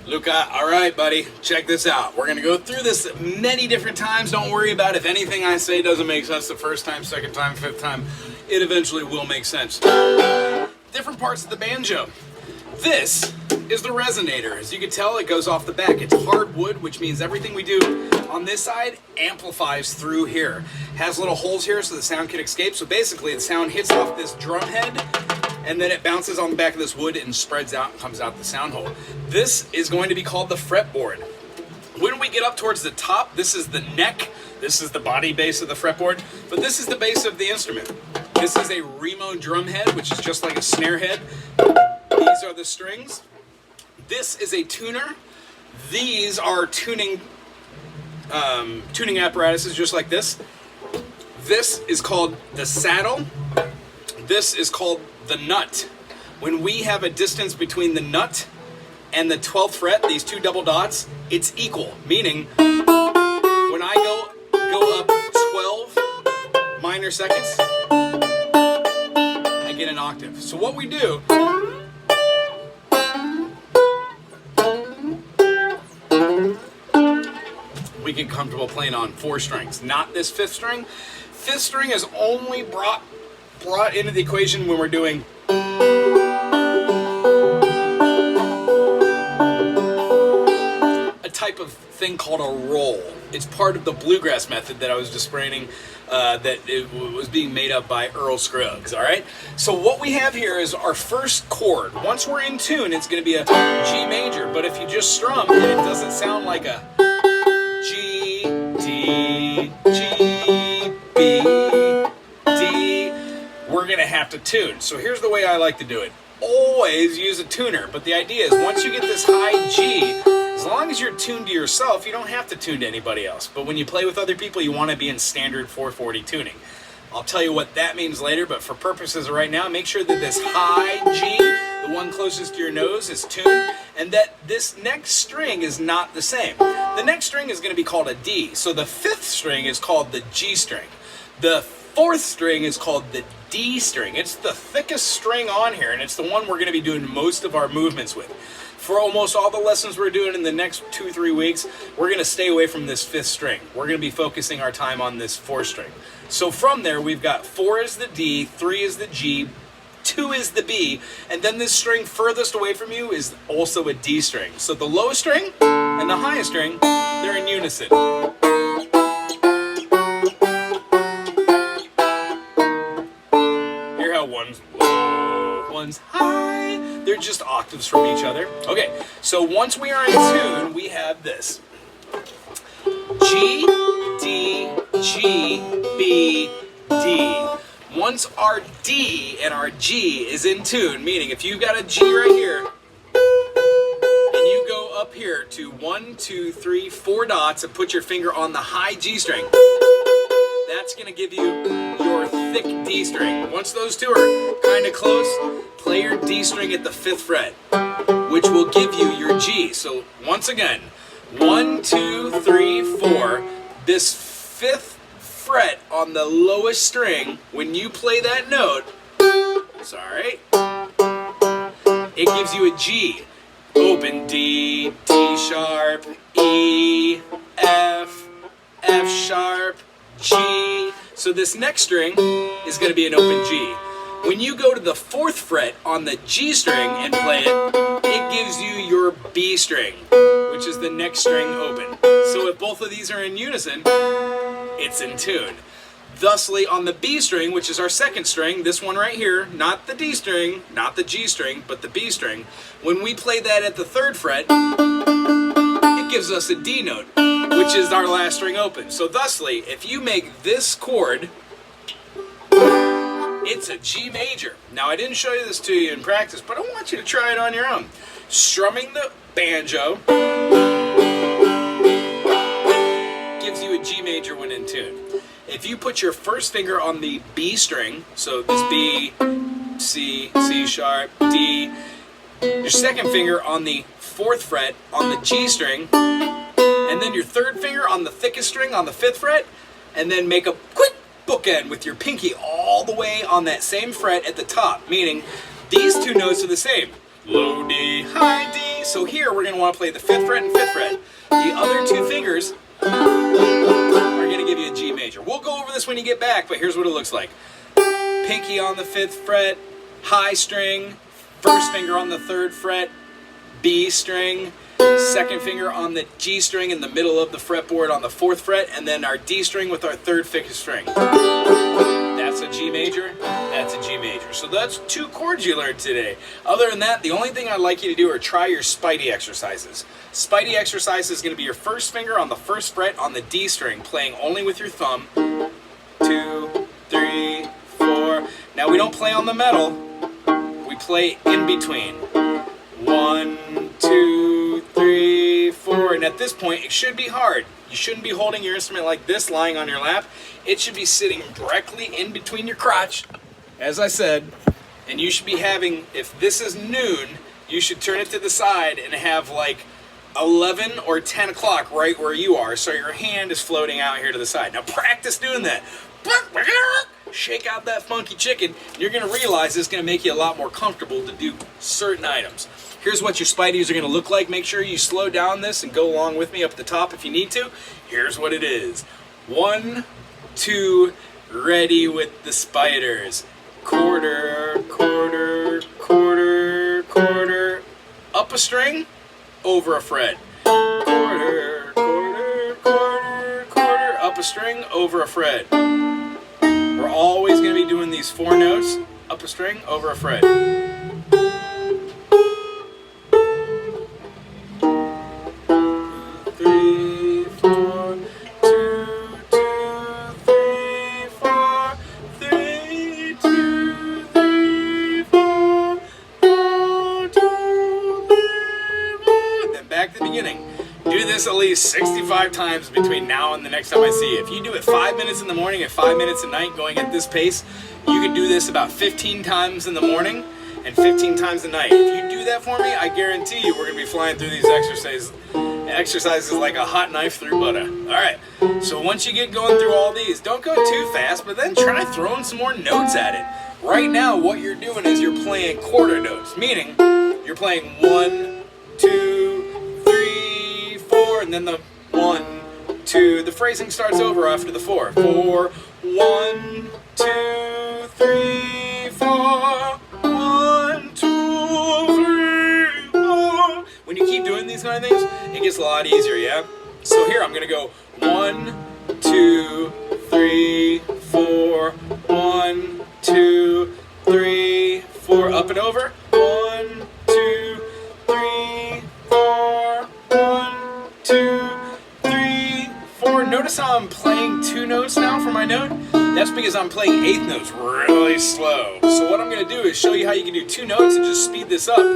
Luca, all right, buddy, check this out. We're going to go through this many different times. Don't worry about if anything I say doesn't make sense the first time, second time, fifth time. It eventually will make sense. Different parts of the banjo. This is the resonator. As you can tell, it goes off the back. It's hardwood, which means everything we do on this side amplifies through here. Has little holes here so the sound can escape. So basically, the sound hits off this drum head, and then it bounces on the back of this wood and spreads out and comes out the sound hole. This is going to be called the fretboard. When we get up towards the top, this is the neck. This is the body base of the fretboard, but this is the base of the instrument. This is a Remo drum head, which is just like a snare head. These are the strings. This is a tuner. These are tuning apparatuses just like this. This is called the saddle. This is called the nut. When we have a distance between the nut and the 12th fret, these two double dots, it's equal, meaning when I go up 12 minor seconds, I get an octave. So what we do, we get comfortable playing on 4 strings, not this 5th string. 5th string is only brought into the equation when we're doing a type of thing called a roll. It's part of the bluegrass method that I was explaining, that it was being made up by Earl Scruggs, all right? So what we have here is our first chord. Once we're in tune, it's going to be a G major, but if you just strum, it doesn't sound like a G, D, G, B, D. We're going to have to tune. So here's the way I like to do it. Always use a tuner, but the idea is once you get this high G, as long as you're tuned to yourself, you don't have to tune to anybody else. But when you play with other people, you want to be in standard 440 tuning. I'll tell you what that means later, but for purposes of right now, make sure that this high G, the one closest to your nose, is tuned, and that this next string is not the same. The next string is going to be called a D. So the 5th string is called the G string. The 4th string is called the D string. It's the thickest string on here, and it's the one we're going to be doing most of our movements with. For almost all the lessons we're doing in the next 2-3 weeks, we're going to stay away from this 5th string. We're going to be focusing our time on this 4th string. So from there, we've got 4 is the D, 3 is the G, 2 is the B, and then this string furthest away from you is also a D string. So the low string and the high string, they're in unison. Hear how one's low, one's high? They're just octaves from each other. Okay, so once we are in tune, we have this. G, D, G, B, D. Once our D and our G is in tune, meaning if you've got a G right here, and you go up here to 1, 2, 3, 4 dots and put your finger on the high G string, that's going to give you your thick D string. Once those two are kind of close, play your D string at the 5th fret, which will give you your G. So once again, 1, 2, 3, 4, this 5th fret on the lowest string, when you play that note, it gives you a G. Open D, D sharp, E, F, F sharp, G. So this next string is going to be an open G. When you go to the 4th fret on the G string and play it, it gives you your B string, which is the next string open. So if both of these are in unison, it's in tune. Thusly, on the B string, which is our 2nd string, this one right here, not the D string, not the G string, but the B string, when we play that at the 3rd fret, it gives us a D note, which is our last string open. So thusly, if you make this chord, it's a G major. Now, I didn't show you this to you in practice, but I want you to try it on your own. Strumming the banjo gives you a G major when in tune. If you put your first finger on the B string, so this B, C, C sharp, D, your second finger on the 4th fret on the G string, and then your 3rd finger on the thickest string on the 5th fret, and then make a quick bookend with your pinky all the way on that same fret at the top, meaning these two notes are the same. Low D, high D, so here we're going to want to play the 5th fret and 5th fret. The other 2 fingers are going to give you a G major. We'll go over this when you get back, but here's what it looks like. Pinky on the 5th fret, high string, first finger on the 3rd fret, B string, second finger on the G string in the middle of the fretboard on the 4th fret, and then our D string with our 3rd fifth string. That's a G major, that's a G major. So that's 2 chords you learned today. Other than that, the only thing I'd like you to do are try your Spidey exercises. Spidey exercise is going to be your first finger on the 1st fret on the D string, playing only with your thumb. 2, 3, 4. Now we don't play on the metal, we play in between. 1, 2, 3, 4, and at this point it should be hard. You shouldn't be holding your instrument like this, lying on your lap. It should be sitting directly in between your crotch, as I said, and you should be having, if this is noon, you should turn it to the side and have like 11 or 10 o'clock right where you are, so your hand is floating out here to the side. Now practice doing that. Shake out that funky chicken, and you're going to realize it's going to make you a lot more comfortable to do certain items. Here's what your Spideys are going to look like. Make sure you slow down this and go along with me up at the top if you need to. Here's what it is. 1, 2, ready with the spiders. Quarter, quarter, quarter, quarter. Up a string, over a fret. Quarter, quarter, quarter, quarter. Up a string, over a fret. We're always going to be doing these 4 notes. Up a string, over a fret. 3, 4, 2, 2, 3, 4, 3, 2, 3, 4, 4, 2, 3, 4. Then back to the beginning. Do this at least 65 times between now and the next time I see you. If you do it 5 minutes in the morning and 5 minutes at night going at this pace, you can do this about 15 times in the morning and 15 times a night. If you do that for me, I guarantee you we're going to be flying through these exercises like a hot knife through butter. Alright, so once you get going through all these, don't go too fast, but then try throwing some more notes at it. Right now, what you're doing is you're playing quarter notes, meaning you're playing 1, 2, 3, 4, and then the 1, 2. The phrasing starts over after the 4. 4, 1, 2, 3, 4. 1, 2, 3, 4. When you keep doing these kind of things, it gets a lot easier, yeah? So here I'm going to go 1, 2, 3, 4. 1, 2, 3, 4. Up and over. 1, 2, 3, 4. 1, 2, 3, 4. Notice how I'm playing 2 notes now for my note? That's because I'm playing 8th notes really slow. So what I'm going to do is show you how you can do 2 notes and just speed this up.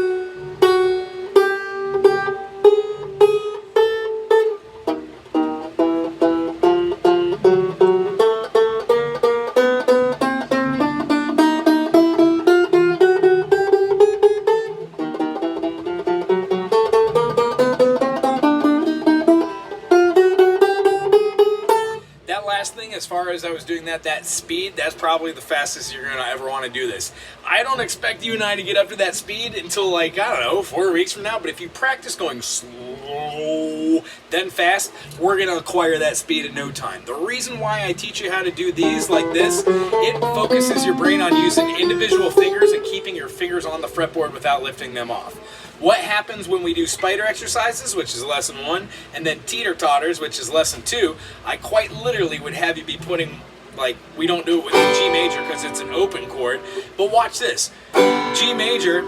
As far as I was doing that speed, that's probably the fastest you're going to ever want to do this. I don't expect you and I to get up to that speed until, like, I don't know, 4 weeks from now, but if you practice going slow, then fast, we're going to acquire that speed in no time. The reason why I teach you how to do these like this, it focuses your brain on using individual fingers and keeping your fingers on the fretboard without lifting them off. What happens when we do spider exercises, which is lesson 1, and then teeter-totters, which is lesson 2, I quite literally would have you be putting, like, we don't do it with the G major because it's an open chord, but watch this. G major,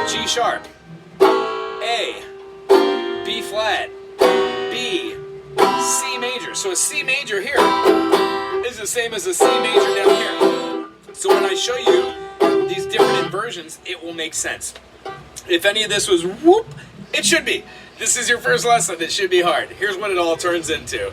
G sharp, A, B flat, B, C major. So a C major here is the same as a C major down here. So when I show you these different inversions, it will make sense. If any of this was whoop, it should be. This is your first lesson, it should be hard. Here's what it all turns into.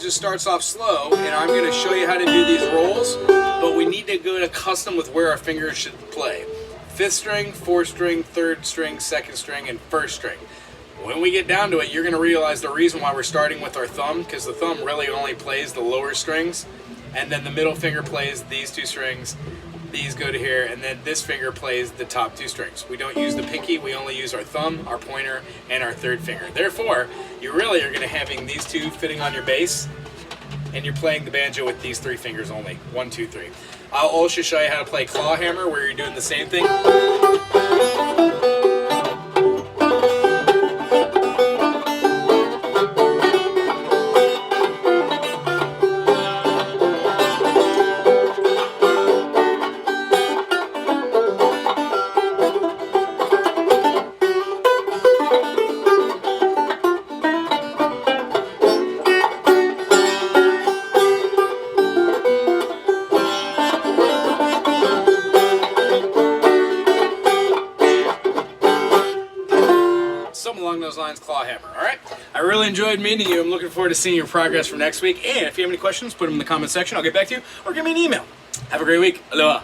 just starts off slow, and I'm going to show you how to do these rolls, but we need to go to custom with where our fingers should play. 5th string, 4th string, 3rd string, 2nd string, and 1st string. When we get down to it, you're going to realize the reason why we're starting with our thumb, because the thumb really only plays the lower strings, and then the middle finger plays these 2 strings, these go to here, and then this finger plays the top 2 strings. We don't use the pinky, we only use our thumb, our pointer, and our 3rd finger. Therefore, you really are going to having these 2 fitting on your bass, and you're playing the banjo with these 3 fingers only. 1, 2, 3. I'll also show you how to play claw hammer, where you're doing the same thing. Something along those lines, claw hammer, all right? I really enjoyed meeting you. I'm looking forward to seeing your progress for next week. And if you have any questions, put them in the comment section. I'll get back to you, or give me an email. Have a great week. Aloha.